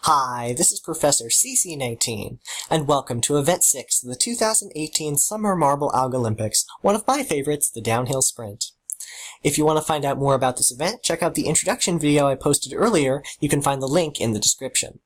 Hi, this is Professor CC19, and welcome to Event 6 of the 2018 Summer Marble Algolympics, one of my favorites, the downhill sprint. If you want to find out more about this event, check out the introduction video I posted earlier. You can find the link in the description.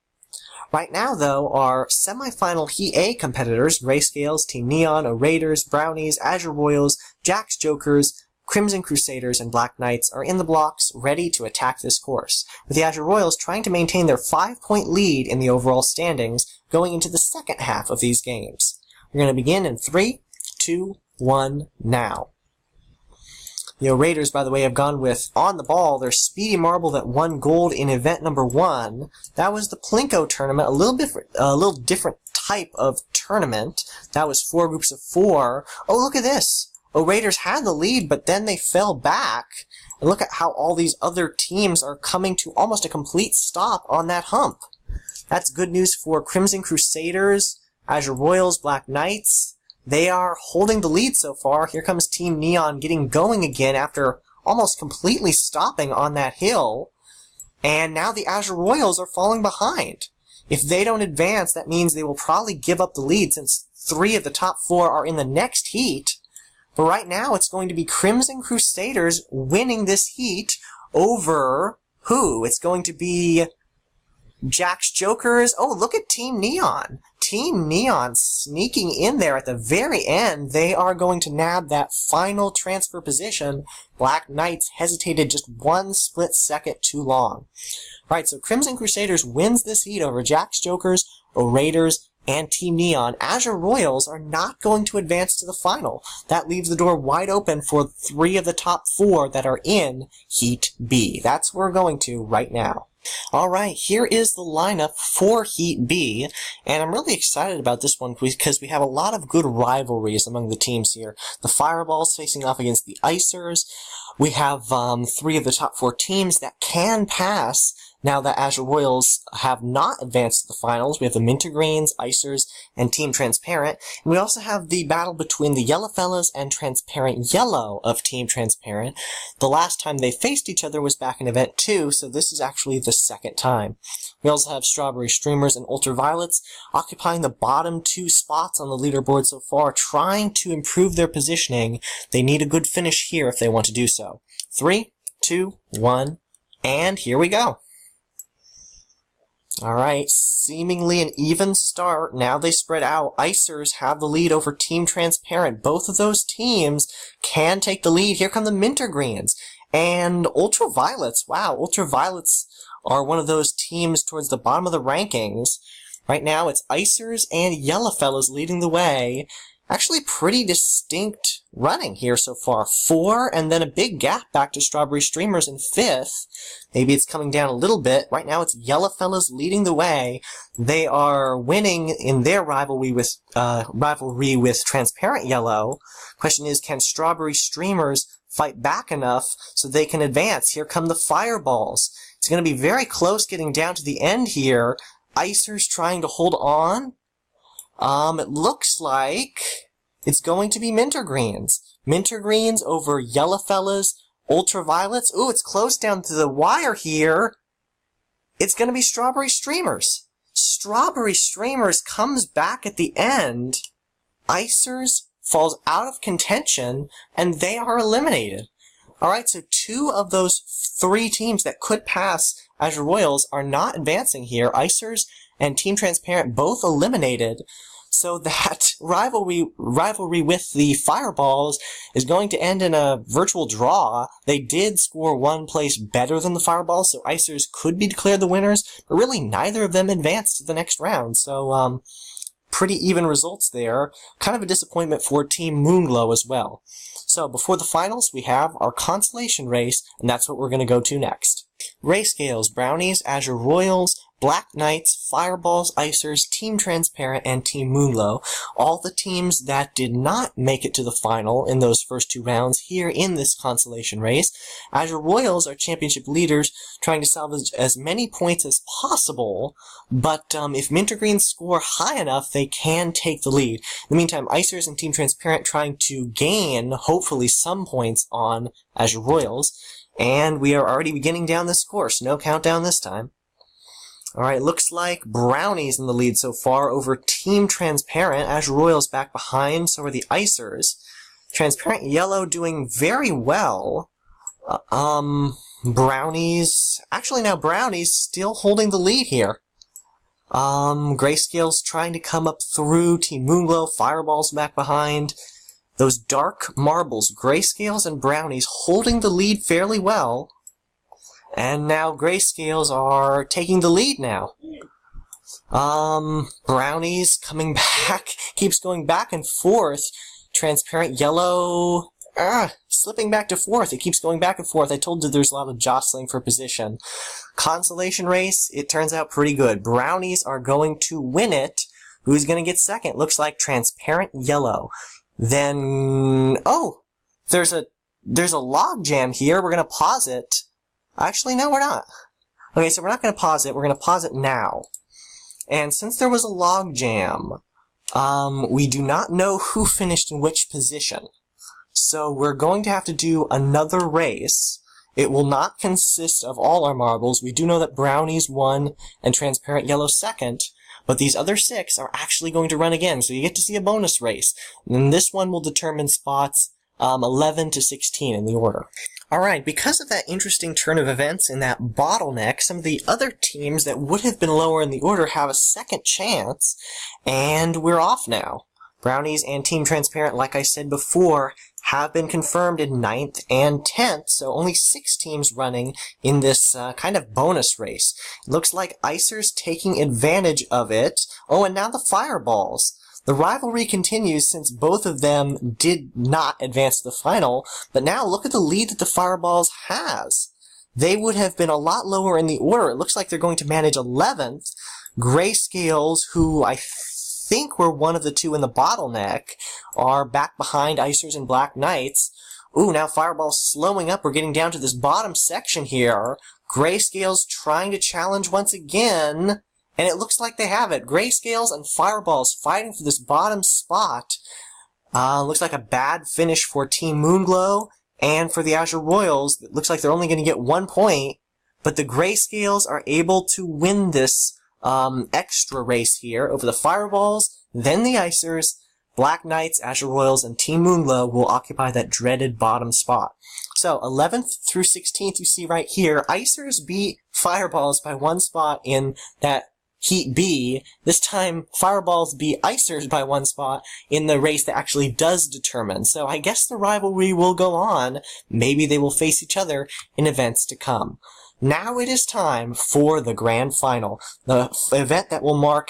Right now, though, our semifinal Heat A competitors, Grayscales, Team Neon, Raiders, Brownies, Azure Royals, Jack's Jokers, Crimson Crusaders, and Black Knights are in the blocks, ready to attack this course, with the Azure Royals trying to maintain their 5-point lead in the overall standings going into the second half of these games. We're going to begin in 3, 2, 1, now. The Raiders, by the way, have gone with, on the ball, their speedy marble that won gold in event number 1. That was the Plinko tournament, a little different type of tournament. That was 4 groups of 4. Oh, look at this! Raiders had the lead, but then they fell back. And look at how all these other teams are coming to almost a complete stop on that hump. That's good news for Crimson Crusaders, Azure Royals, Black Knights. They are holding the lead so far. Here comes Team Neon getting going again after almost completely stopping on that hill. And now the Azure Royals are falling behind. If they don't advance, that means they will probably give up the lead since 3 of the top 4 are in the next heat. But right now, it's going to be Crimson Crusaders winning this heat over who? It's going to be Jack's Jokers. Oh, look at Team Neon. Team Neon sneaking in there at the very end. They are going to nab that final transfer position. Black Knights hesitated just 1 split second too long. Alright, so Crimson Crusaders wins this heat over Jack's Jokers, Raiders, and Team Neon. Azure Royals are not going to advance to the final. That leaves the door wide open for 3 of the top 4 that are in Heat B. That's where we're going to right now. Alright, here is the lineup for Heat B, and I'm really excited about this one because we have a lot of good rivalries among the teams here. The Fireballs facing off against the Icers. We have 3 of the top 4 teams that can pass now that Azure Royals have not advanced to the finals. We have the Mintergreens, Icers, and Team Transparent. And we also have the battle between the Yellow Fellas and Transparent Yellow of Team Transparent. The last time they faced each other was back in Event 2, so this is actually the second time. We also have Strawberry Streamers and Ultraviolets occupying the bottom 2 spots on the leaderboard so far, trying to improve their positioning. They need a good finish here if they want to do so. 3, 2, 1, and here we go. Alright, seemingly an even start. Now they spread out. Icers have the lead over Team Transparent. Both of those teams can take the lead. Here come the Mintergreens. And Ultraviolets. Wow, Ultraviolets are one of those teams towards the bottom of the rankings. Right now it's Icers and Yellowfellas leading the way. Actually pretty distinct running here so far. 4, and then a big gap back to Strawberry Streamers in 5th. Maybe it's coming down a little bit. Right now it's Yellowfellas leading the way. They are winning in their rivalry with Transparent Yellow. Question is, can Strawberry Streamers fight back enough so they can advance? Here come the Fireballs. It's going to be very close getting down to the end here. Icers trying to hold on. It looks like it's going to be Mintergreens. Mintergreens over Yellowfellas, Ultraviolets. Ooh, it's close down to the wire here. It's going to be Strawberry Streamers. Strawberry Streamers comes back at the end. Icers falls out of contention, and they are eliminated. Alright, so 2 of those 3 teams that could pass Azure Royals are not advancing here. Icers and Team Transparent both eliminated, so that rivalry with the Fireballs is going to end in a virtual draw. They did score 1 place better than the Fireballs, so Icers could be declared the winners, but really neither of them advanced to the next round, so pretty even results there. Kind of a disappointment for Team Moonglow as well. So before the finals, we have our consolation race, and that's what we're going to go to next. Grayscales, Brownies, Azure Royals, Black Knights, Fireballs, Icers, Team Transparent, and Team Moonglow. All the teams that did not make it to the final in those first 2 rounds here in this consolation race. Azure Royals are championship leaders, trying to salvage as many points as possible, but if Mintergreens score high enough, they can take the lead. In the meantime, Icers and Team Transparent trying to gain, hopefully, some points on Azure Royals. And we are already beginning down this course. No countdown this time. Alright, looks like Brownie's in the lead so far over Team Transparent. Azure Royals back behind, so are the Icers. Transparent Yellow doing very well. Brownie's... Actually, now Brownie's still holding the lead here. Grayscale's trying to come up through. Team Moonglow, Fireball's back behind. Those dark marbles, Grayscales and Brownies, holding the lead fairly well. And now Grayscales are taking the lead now. Brownies coming back, keeps going back and forth. Transparent Yellow, slipping back to fourth. It keeps going back and forth. I told you there's a lot of jostling for position. Consolation race, it turns out pretty good. Brownies are going to win it. Who's going to get second? Looks like Transparent Yellow. Then, there's a log jam here. We're going to pause it. Actually, no, we're not. Okay, so we're not going to pause it. We're going to pause it now. And since there was a log jam, we do not know who finished in which position. So we're going to have to do another race. It will not consist of all our marbles. We do know that Brownies won and Transparent Yellow second, but these other 6 are actually going to run again, so you get to see a bonus race. And this one will determine spots 11 to 16 in the order. Alright, because of that interesting turn of events in that bottleneck, some of the other teams that would have been lower in the order have a second chance, and we're off now. Brownies and Team Transparent, like I said before, have been confirmed in 9th and 10th, so only 6 teams running in this kind of bonus race. It looks like Icers taking advantage of it. Oh, and now the Fireballs. The rivalry continues since both of them did not advance to the final, but now look at the lead that the Fireballs has. They would have been a lot lower in the order. It looks like they're going to manage 11th. Grayscales, who I think were one of the 2 in the bottleneck, are back behind Icers and Black Knights. Ooh, now Fireball's slowing up. We're getting down to this bottom section here. Grayscales trying to challenge once again. And it looks like they have it. Grayscales and Fireballs fighting for this bottom spot. Looks like a bad finish for Team Moonglow and for the Azure Royals. It looks like they're only going to get 1 point. But the Grayscales are able to win this extra race here over the Fireballs, then the Icers. Black Knights, Azure Royals, and Team Moonglow will occupy that dreaded bottom spot. So, 11th through 16th you see right here. Icers beat Fireballs by 1 spot in that Heat B. This time, Fireballs beat Icers by 1 spot in the race that actually does determine. So I guess the rivalry will go on. Maybe they will face each other in events to come. Now it is time for the grand final. The event that will mark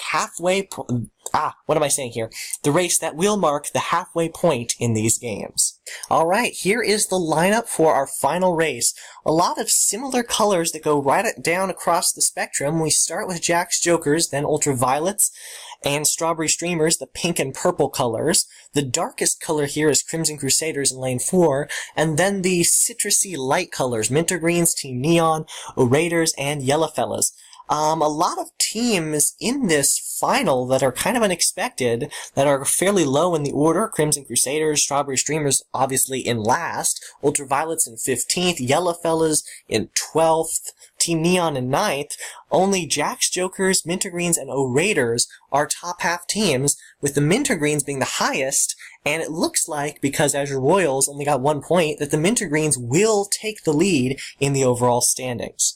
the race that will mark the halfway point in these games. Alright, here is the lineup for our final race. A lot of similar colors that go right down across the spectrum. We start with Jack's Jokers, then Ultraviolets, and Strawberry Streamers, the pink and purple colors. The darkest color here is Crimson Crusaders in lane 4, and then the citrusy light colors, Mintergreens, Team Neon, Orators, and Yellowfellas. A lot of teams in this final that are kind of unexpected, that are fairly low in the order. Crimson Crusaders, Strawberry Streamers obviously in last, Ultraviolets in 15th, Yellowfellas in 12th, Team Neon in 9th. Only Jack's Jokers, Mintergreens, and Orators are top half teams, with the Mintergreens being the highest, and it looks like, because Azure Royals only got 1 point, that the Mintergreens will take the lead in the overall standings.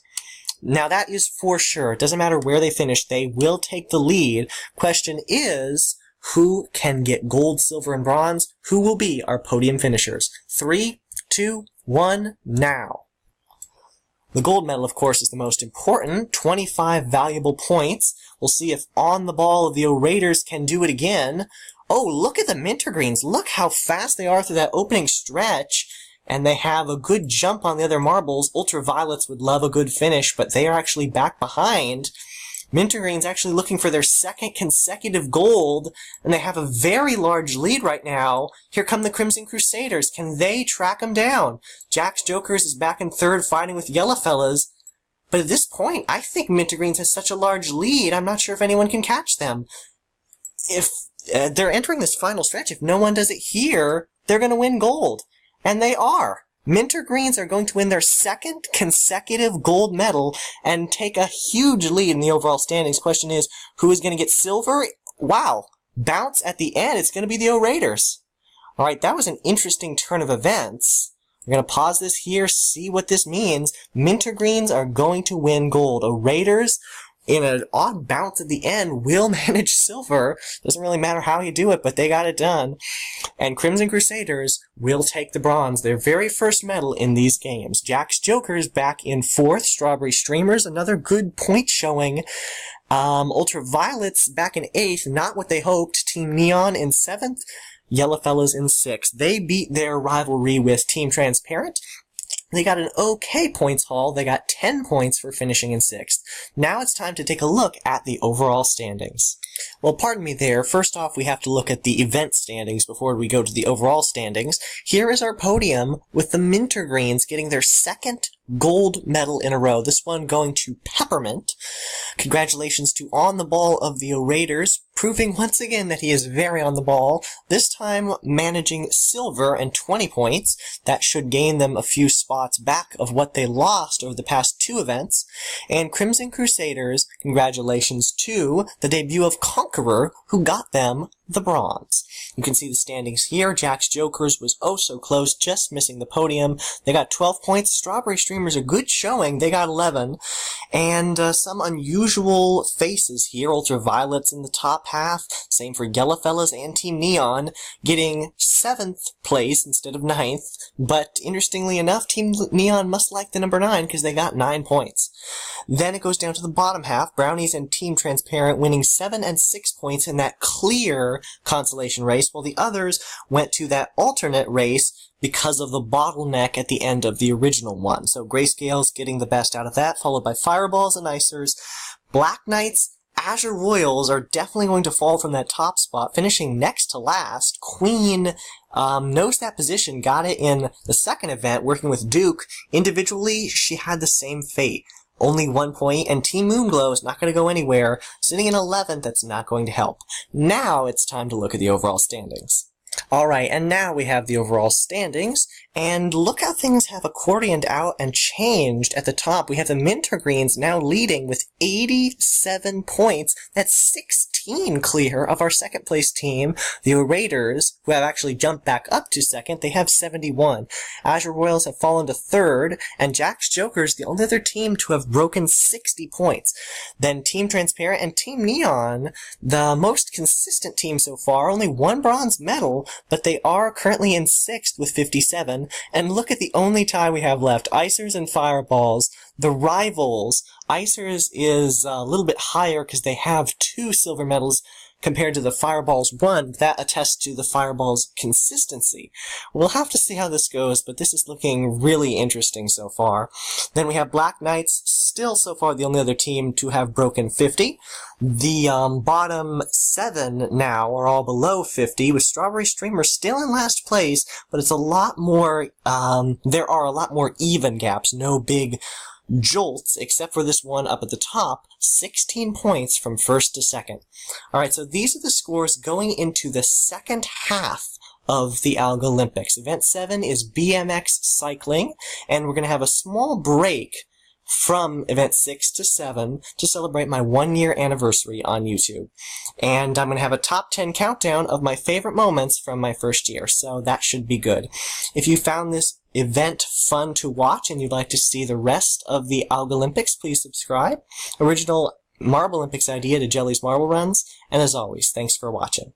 Now that is for sure. It doesn't matter where they finish, they will take the lead. Question is, who can get gold, silver, and bronze? Who will be our podium finishers? 3, 2, 1, now. The gold medal, of course, is the most important. 25 valuable points. We'll see if On the Ball of the Orators can do it again. Oh, look at the Mintergreens. Look how fast they are through that opening stretch. And they have a good jump on the other marbles. Ultraviolets would love a good finish, but they are actually back behind. Mintergreens actually looking for their 2nd consecutive gold, and they have a very large lead right now. Here come the Crimson Crusaders. Can they track them down? Jack's Jokers is back in 3rd fighting with Yellowfellas. But at this point, I think Mintergreens has such a large lead, I'm not sure if anyone can catch them. If they're entering this final stretch, if no one does it here, they're going to win gold. And they are. Minter Greens are going to win their second consecutive gold medal and take a huge lead in the overall standings. Question is, who is going to get silver? Wow, bounce at the end. It's going to be the O-Raiders. All right, that was an interesting turn of events. We're going to pause this here, see what this means. Minter Greens are going to win gold. O-Raiders, in an odd bounce at the end, will manage silver. Doesn't really matter how you do it, but they got it done. And Crimson Crusaders will take the bronze, their very first medal in these games. Jack's Jokers back in 4th. Strawberry Streamers, another good point showing. Ultraviolets back in 8th, not what they hoped. Team Neon in 7th. Yellowfellows in 6th. They beat their rivalry with Team Transparent. They got an okay points haul. They got 10 points for finishing in 6th. Now it's time to take a look at the overall standings. Well, pardon me there. First off, we have to look at the event standings before we go to the overall standings. Here is our podium with the Minter Greens getting their second gold medal in a row. This one going to Peppermint. Congratulations to On the Ball of the O-Raiders, proving once again that he is very on the ball, this time managing silver and 20 points. That should gain them a few spots back of what they lost over the past 2 events. And Crimson Crusaders, congratulations to the debut of Conqueror, who got them the bronze. You can see the standings here. Jack's Jokers was oh so close, just missing the podium. They got 12 points. Strawberry Streamers, a good showing. They got 11. And some unusual faces here. Ultraviolets in the top half. Same for Yellowfellas and Team Neon, getting 7th place instead of 9th. But interestingly enough, Team Neon must like the number 9 because they got 9 points. Then it goes down to the bottom half. Brownies and Team Transparent winning 7 and 6 points in that clear consolation race, while the others went to that alternate race because of the bottleneck at the end of the original one. So Grayscales getting the best out of that, followed by Fireballs and Icers. Black Knights, Azure Royals are definitely going to fall from that top spot, finishing next to last. Queen knows that position, got it in the second event, working with Duke. Individually, she had the same fate. Only 1 point, and Team Moonglow is not going to go anywhere. Sitting in 11th, that's not going to help. Now it's time to look at the overall standings. Alright, and now we have the overall standings, and look how things have accordioned out and changed at the top. We have the Minter Greens now leading with 87 points. That's 16 clear of our second place team. The O-Raiders, who have actually jumped back up to second, they have 71. Azure Royals have fallen to third, and Jack's Jokers, the only other team to have broken 60 points. Then Team Transparent and Team Neon, the most consistent team so far, only 1 bronze medal, but they are currently in 6th with 57. And look at the only tie we have left, Icers and Fireballs, the rivals. Icers is a little bit higher because they have 2 silver medals compared to the Fireballs 1. That attests to the Fireballs' consistency. We'll have to see how this goes, but this is looking really interesting so far. Then we have Black Knights, still so far the only other team to have broken 50. The bottom 7 now are all below 50, with Strawberry Streamer still in last place, but it's a lot more, there are a lot more even gaps, no big jolts, except for this one up at the top, 16 points from first to second. Alright, so these are the scores going into the second half of the Algolympics. Event 7 is BMX cycling, and we're going to have a small break from Event 6 to 7 to celebrate my 1-year anniversary on YouTube. And I'm going to have a top 10 countdown of my favorite moments from my first year, so that should be good. If you found this event fun to watch and you'd like to see the rest of the Algolympics, please subscribe. Original Marble Olympics idea to Jelly's Marble Runs, and as always, thanks for watching.